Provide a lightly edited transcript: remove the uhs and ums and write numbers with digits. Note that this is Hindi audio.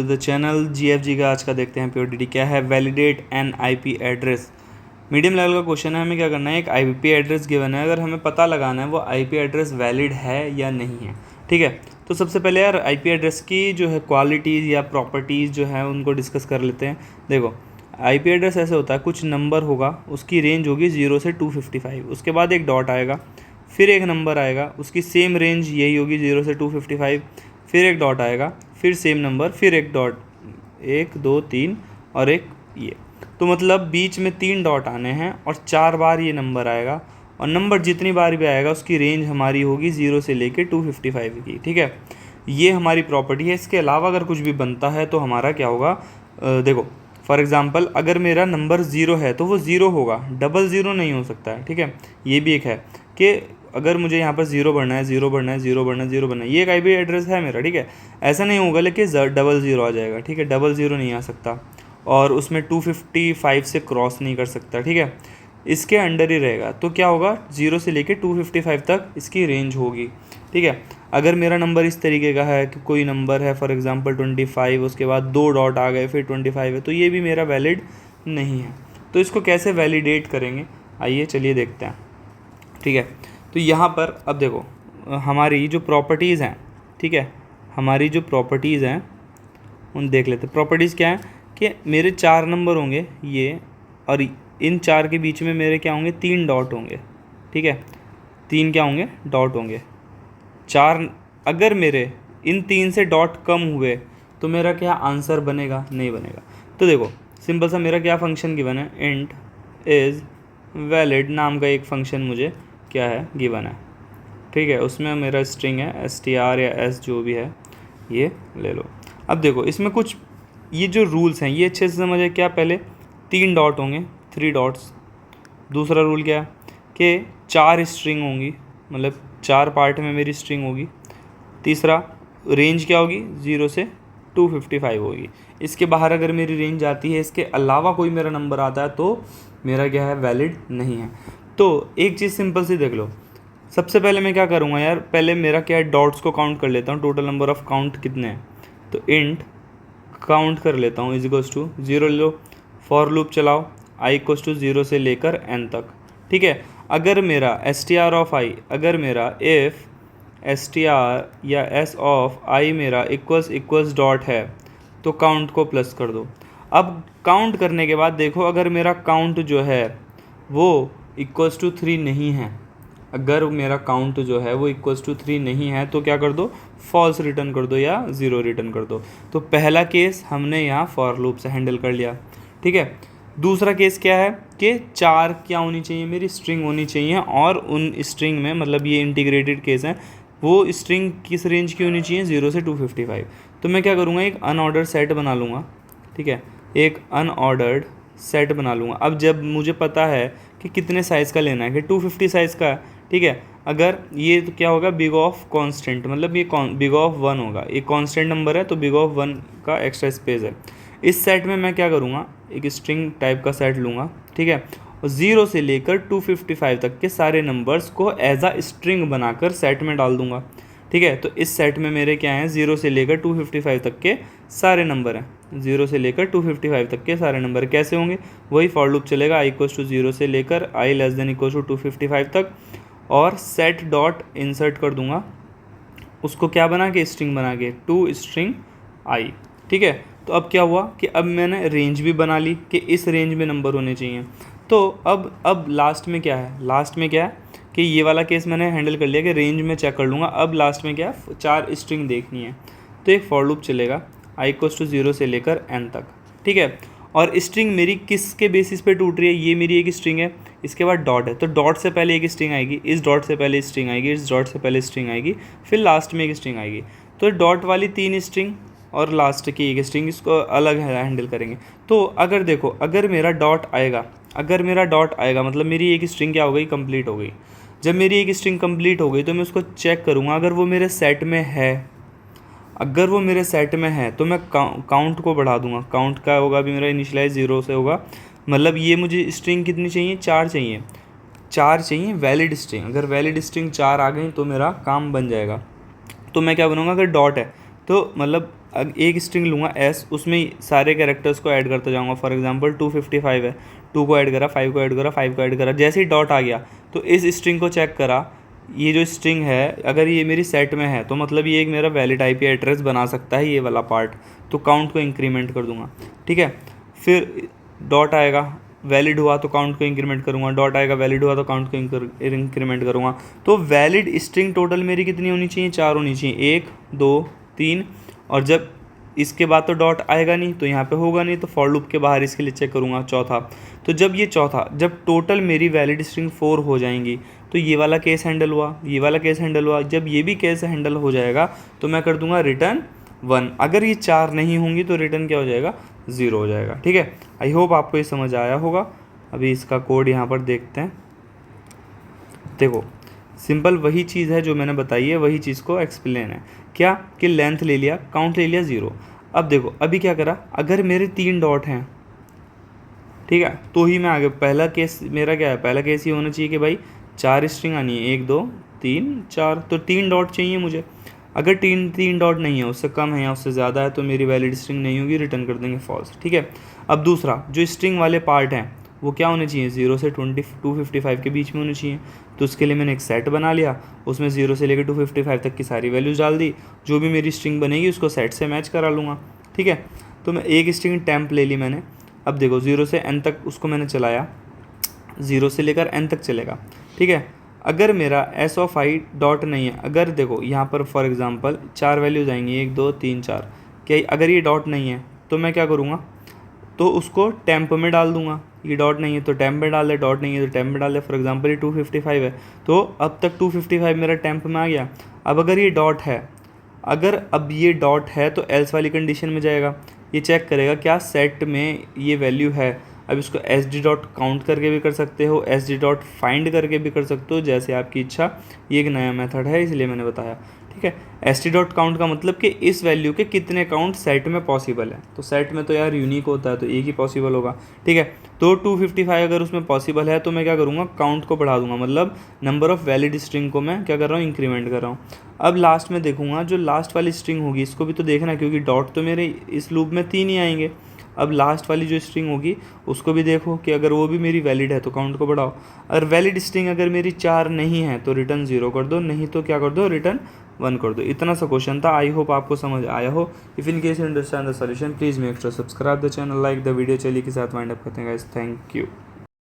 टू द चैनल GFG का। आज का देखते हैं PODD क्या है। Validate an IP address. Medium level का क्वेश्चन है। हमें क्या करना है, एक IP एड्रेस गिवन है, अगर हमें पता लगाना है वो IP एड्रेस वैलिड है या नहीं है। ठीक है, तो सबसे पहले यार IP एड्रेस की जो है क्वालिटीज़ या प्रॉपर्टीज़ जो है उनको डिस्कस कर लेते हैं। देखो IP एड्रेस ऐसे होता है, कुछ नंबर होगा, उसकी रेंज होगी 0 से 255, उसके बाद एक डॉट आएगा, फिर एक नंबर आएगा, उसकी सेम रेंज यही होगी 0 से 255, फिर एक डॉट आएगा, फिर सेम नंबर, फिर एक डॉट, 1 2 3 और एक ये। तो मतलब बीच में 3 डॉट आने हैं और 4 बार ये नंबर आएगा, और नंबर जितनी बार भी आएगा उसकी रेंज हमारी होगी 0 से लेके 255 की। ठीक है, ये हमारी प्रॉपर्टी है। इसके अलावा अगर कुछ भी बनता है तो हमारा क्या होगा, देखो फॉर एग्ज़ाम्पल अगर मेरा नंबर 0 है तो वो 0 होगा, 00 नहीं हो सकता है। ठीक है, ये भी एक है कि अगर मुझे यहाँ पर 0 बढ़ना है, 0 बढ़ना है, 0 बढ़ना है, 0 बढ़ना है, ये एक IP एड्रेस है मेरा। ठीक है, ऐसा नहीं होगा लेकिन 00 आ जाएगा। ठीक है, 00 नहीं आ सकता, और उसमें 255 से क्रॉस नहीं कर सकता। ठीक है, इसके अंडर ही रहेगा। तो क्या होगा, 0 से लेके 255 तक इसकी रेंज होगी। ठीक है, अगर मेरा नंबर इस तरीके का है कि कोई नंबर है फॉर एग्जांपल 25, उसके बाद 2 डॉट आ गए, फिर 25 है, तो ये भी मेरा वैलिड नहीं है। तो इसको कैसे वैलिडेट करेंगे, आइए चलिए देखते हैं। ठीक है, तो यहाँ पर अब देखो हमारी जो प्रॉपर्टीज़ हैं, ठीक है, हमारी जो प्रॉपर्टीज़ हैं उन देख लेते हैं। प्रॉपर्टीज़ क्या है कि मेरे 4 नंबर होंगे ये, और इन 4 के बीच में मेरे क्या होंगे, 3 डॉट होंगे। ठीक है, 3 क्या होंगे, डॉट होंगे। 4 अगर मेरे इन 3 से डॉट कम हुए तो मेरा क्या आंसर बनेगा, नहीं बनेगा। तो देखो सिंपल सा मेरा क्या फंक्शन गिवन है, इंट इज़ वैलिड नाम का एक फंक्शन मुझे क्या है गिवन है। ठीक है, उसमें मेरा स्ट्रिंग है str या s जो भी है, ये ले लो। अब देखो इसमें कुछ ये जो रूल्स हैं ये अच्छे से समझे। क्या, पहले 3 डॉट होंगे, 3 डॉट्स। दूसरा रूल क्या है कि 4 स्ट्रिंग होंगी, मतलब 4 पार्ट में मेरी स्ट्रिंग होगी। तीसरा रेंज क्या होगी, 0 से 255 होगी। इसके बाहर अगर मेरी रेंज आती है, इसके अलावा कोई मेरा नंबर आता है तो मेरा क्या है, वैलिड नहीं है। तो एक चीज़ सिंपल सी देख लो। सबसे पहले मैं क्या करूँगा यार, पहले मेरा क्या है, डॉट्स को काउंट कर लेता हूँ, टोटल नंबर ऑफ काउंट कितने हैं। तो इंट काउंट कर लेता हूँ इज इक्वल्स टू 0 ले लो, फॉर लूप चलाओ i इक्वल्स टू 0 से लेकर n तक। ठीक है, अगर मेरा str ऑफ i, अगर मेरा इफ़ str या s ऑफ i मेरा इक्वल्स डॉट है तो काउंट को प्लस कर दो। अब काउंट करने के बाद देखो अगर मेरा काउंट जो है वो इक्वल्स टू 3 नहीं है, अगर मेरा काउंट जो है वो इक्वल्स टू 3 नहीं है तो क्या कर दो, फॉल्स रिटर्न कर दो या 0 रिटर्न कर दो। तो पहला केस हमने यहाँ फॉर लूप से हैंडल कर लिया। ठीक है, दूसरा केस क्या है कि 4 क्या होनी चाहिए, मेरी स्ट्रिंग होनी चाहिए, और उन स्ट्रिंग में मतलब ये इंटीग्रेटेड केस है, वो स्ट्रिंग किस रेंज की होनी चाहिए, 0 से 255। तो मैं क्या करूँगा, एक अनऑर्डर्ड सेट बना लूँगा। ठीक है, एक अनऑर्डर्ड सेट बना लूँगा। अब जब मुझे पता है कि कितने साइज़ का लेना है, कि 250 साइज़ का है। ठीक है, अगर ये तो क्या होगा, बिग ऑफ कांस्टेंट, मतलब ये बिग ऑफ 1 होगा, ये कांस्टेंट नंबर है तो बिग ऑफ 1 का एक्स्ट्रा स्पेस है। इस सेट में मैं क्या करूँगा, एक स्ट्रिंग टाइप का सेट लूँगा। ठीक है, और 0 से लेकर 255 तक के सारे नंबर्स को एज अ स्ट्रिंग बनाकर सेट में डाल दूँगा। ठीक है, तो इस सेट में मेरे क्या हैं, 0 से लेकर 255 तक के सारे नंबर हैं। 0 से लेकर 255 तक के सारे नंबर कैसे होंगे, वही फॉर लूप चलेगा i इक्वल्स टू 0 से लेकर i less than equals to 255 तक, और सेट डॉट इंसर्ट कर दूंगा उसको क्या बना के, स्ट्रिंग बना के, टू स्ट्रिंग i। ठीक है, तो अब क्या हुआ कि अब मैंने रेंज भी बना ली कि इस रेंज में नंबर होने चाहिए। तो अब लास्ट में क्या है, लास्ट में क्या है कि ये वाला केस मैंने हैंडल कर लिया कि रेंज में चेक कर लूँगा। अब लास्ट में क्या है, 4 स्ट्रिंग देखनी है, तो एक फॉर लूप चलेगा i इक्वल्स टू 0 से लेकर n तक। ठीक है, और स्ट्रिंग मेरी किसके बेसिस पे टूट रही है, ये मेरी एक स्ट्रिंग है, इसके बाद डॉट है, तो डॉट से पहले एक स्ट्रिंग आएगी, इस डॉट से पहले स्ट्रिंग आएगी, इस डॉट से पहले स्ट्रिंग आएगी, फिर लास्ट में एक स्ट्रिंग आएगी। तो डॉट वाली 3 स्ट्रिंग और लास्ट की एक स्ट्रिंग, इसको अलग हैंडल करेंगे। तो अगर देखो, अगर मेरा डॉट आएगा, अगर मेरा डॉट आएगा मतलब मेरी एक स्ट्रिंग क्या हो गई, कंप्लीट हो गई। जब मेरी एक स्ट्रिंग कंप्लीट हो गई तो मैं उसको चेक करूँगा, अगर वो मेरे सेट में है, अगर वो मेरे सेट में है तो मैं काउंट को बढ़ा दूंगा। काउंट का होगा अभी मेरा इनिशियलाइज 0 से होगा, मतलब ये मुझे स्ट्रिंग कितनी चाहिए, 4 चाहिए, 4 चाहिए वैलिड स्ट्रिंग। अगर वैलिड स्ट्रिंग 4 आ गई तो मेरा काम बन जाएगा। तो मैं क्या बनूँगा, अगर डॉट है तो मतलब एक स्ट्रिंग लूँगा एस, उसमें सारे कैरेक्टर्स को ऐड करता जाऊँगा। फॉर एग्जांपल 255 है, 2 को ऐड करा, 5 को ऐड करा, 5 को ऐड करा, जैसे ही डॉट आ गया तो इस स्ट्रिंग को चेक करा, ये जो स्ट्रिंग है अगर ये मेरी सेट में है तो मतलब ये एक मेरा वैलिड आईपी एड्रेस बना सकता है ये वाला पार्ट, तो काउंट को इंक्रीमेंट कर दूंगा। ठीक है, फिर डॉट आएगा, वैलिड हुआ तो काउंट को इंक्रीमेंट करूंगा, डॉट आएगा, वैलिड हुआ तो काउंट को इंक्रीमेंट करूंगा। तो वैलिड स्ट्रिंग टोटल मेरी कितनी होनी चाहिए? 4 होनी चाहिए, 1 2 3, और जब इसके बाद तो डॉट आएगा नहीं तो यहाँ पे होगा नहीं, तो फॉर लूप के बाहर इसके लिए चेक करूँगा चौथा। तो जब टोटल मेरी वैलिड स्ट्रिंग 4 हो जाएंगी तो ये वाला केस हैंडल हुआ, ये वाला केस हैंडल हुआ। जब ये भी केस हैंडल हो जाएगा तो मैं कर दूंगा रिटर्न 1। अगर ये 4 नहीं होंगी तो रिटर्न क्या हो जाएगा? 0 हो जाएगा। ठीक है, आई होप आपको ये समझ आया होगा। अभी इसका कोड यहाँ पर देखते हैं। देखो सिंपल वही चीज़ है जो मैंने बताई है, वही चीज़ को एक्सप्लेन है। क्या कि लेंथ ले लिया, काउंट ले लिया 0। अब देखो अभी क्या करा, अगर मेरे 3 डॉट हैं, ठीक है, तो ही मैं आगे, पहला केस मेरा क्या है, पहला केस ये होना चाहिए कि भाई 4 स्ट्रिंग आनी है, 1 2 3 4, तो 3 डॉट चाहिए मुझे। अगर 3 डॉट नहीं है, उससे कम है या उससे ज़्यादा है तो मेरी वैलिड स्ट्रिंग नहीं होगी, रिटर्न कर देंगे फॉल्स। ठीक है, अब दूसरा जो स्ट्रिंग वाले पार्ट हैं वो क्या होने चाहिए? 0 से 255 के बीच में होने चाहिए। तो उसके लिए मैंने एक सेट बना लिया, उसमें 0 से लेकर 255 तक की सारी वैल्यूज़ डाल दी। जो भी मेरी स्ट्रिंग बनेगी उसको सेट से मैच करा लूँगा। ठीक है, तो मैं एक स्ट्रिंग टेम्प ले ली मैंने। अब देखो 0 से n तक उसको मैंने चलाया, 0 से लेकर n तक चलेगा। ठीक है, अगर मेरा एस ऑफ आई डॉट नहीं है, अगर देखो यहाँ पर फॉर एग्जांपल 4 वैल्यूज़ आएंगी, 1 2 3 4, क्या अगर ये डॉट नहीं है तो मैं क्या करूँगा, तो उसको टेम्प में डाल दूंगा। ये डॉट नहीं है तो टेम्प में डाल दे, डॉट नहीं है तो टेम्प में डाल दे। फॉर एग्जांपल ये 255 है तो अब तक 255 मेरा टेम्प में आ गया। अब अगर ये डॉट है, अगर अब ये डॉट है तो एल्स वाली कंडीशन में जाएगा, ये चेक करेगा क्या सेट में ये वैल्यू है। अब इसको एस डी डॉट काउंट करके भी कर सकते हो, एस डी डॉट फाइंड करके भी कर सकते हो, जैसे आपकी इच्छा। ये एक नया मेथड है इसलिए मैंने बताया। ठीक है, एस टी डॉट काउंट का मतलब कि इस वैल्यू के कितने काउंट सेट में पॉसिबल है। तो सेट में तो यार यूनिक होता है तो एक ही पॉसिबल होगा। ठीक है, तो 255 अगर उसमें पॉसिबल है तो मैं क्या करूँगा, काउंट को बढ़ा दूंगा, मतलब नंबर ऑफ़ वैलिड स्ट्रिंग को मैं क्या कर रहा हूँ, इंक्रीमेंट कर रहा हूँ। अब लास्ट में देखूंगा जो लास्ट वाली स्ट्रिंग होगी, इसको भी तो देखना, क्योंकि डॉट तो मेरे इस लूप में 3 ही आएंगे। अब लास्ट वाली जो स्ट्रिंग होगी उसको भी देखो कि अगर वो भी मेरी वैलिड है तो काउंट को बढ़ाओ। अगर वैलिड स्ट्रिंग अगर मेरी 4 नहीं है तो रिटर्न 0 कर दो, नहीं तो क्या कर दो, रिटर्न 1 कर दो। इतना सा क्वेश्चन था। आई होप आपको समझ आया हो। If in case you understand the solution please make sure subscribe the channel, like the video. चलिए के साथ वाइंड अप करते हैं गाइस, थैंक यू।